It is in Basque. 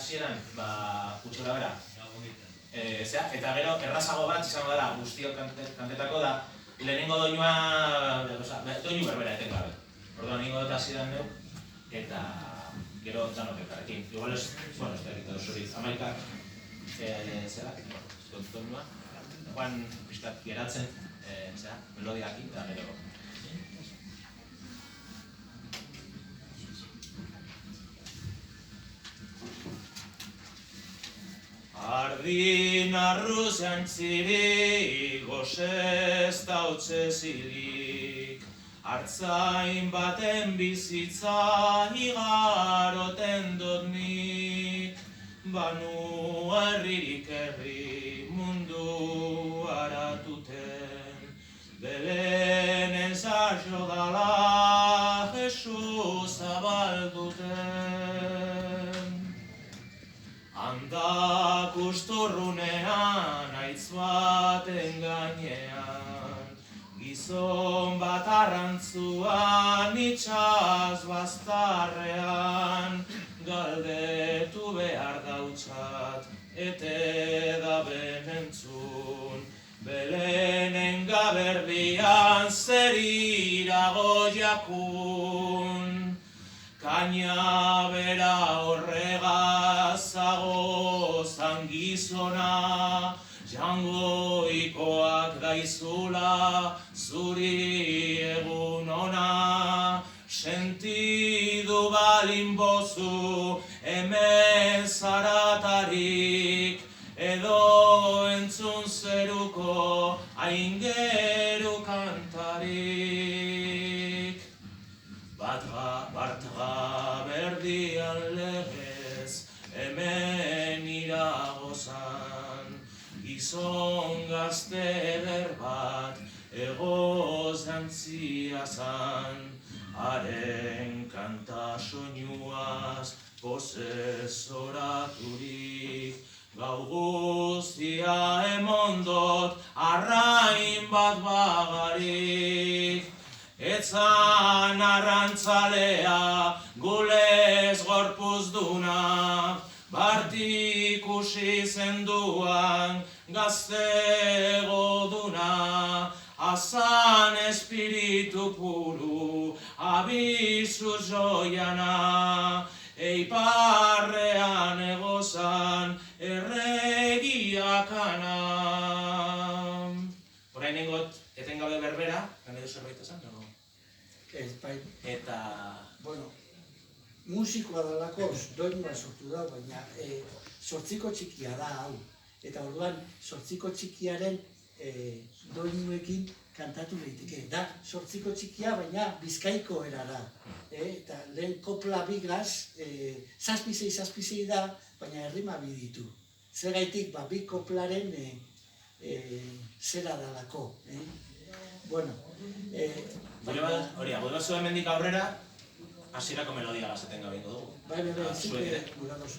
hasieran, gutxora bera. Eta gero, errazago bat izango dela guztiok kantetako da, lehenengo doinua, doinu berbera eten gabe. Orduan ningo dut hasieran neuk, eta gero danok elkarrekin. Igual ez, bueno, ez da egiten duzuriz, amaikak, zera, doinua, joan pixkat geratzen, melodiakin, eta gero. Ardin arruz jantzirik, gozez tautzezirik, hartzain baten bizitza igaroten dut nik, banu herririk herri mundu aratuten, Belenen zailo dala Jesus zabalduten. Handak usturrunean, aitz baten gainean, gizon bat arrantzuan, itxas baztarrean, galdetu behar dautzat, ete da benentzun. Belenen gaberdian zer irago jakun, kaina bera horregazago zangizona, jangoikoak daizula zuri egun ona, sentidu balin bozu hemen zaratarik, edo entzun zeruko aingeru kantarik. Bartga berdian legez hemen iragozan, gizon gazte eder bat egoz jantzia zan, haren kanta soinuaz pozez oraturik, gau guztia emondot arrain bat bagarik. Etzan arrantzalea gulez gorpuzduna, bart ikusi zenduan gazte goduna, azan espiritu puru abizu joiana, eiparrean egozan erregiakana. Horain nengot etengabe berbera, gane du zerbait esan, no? Ez, bai. Eta... Bueno, musikoa dalako doinua sortu da, baina sortziko txikia da hau. Eta orduan, sortziko txikiaren doinuekin kantatu daiteke. Da, sortziko txikia, baina bizkaiko erara. Eta lehen kopla bigaz, zazpizei da, baina errima bi ditu. Zergaitik, bi koplaren zera dalako. Bueno, hori, agudu zuen mendik aurrera, hasierako melodia gazaten gabingo dugu. Bai, zure gura dozu.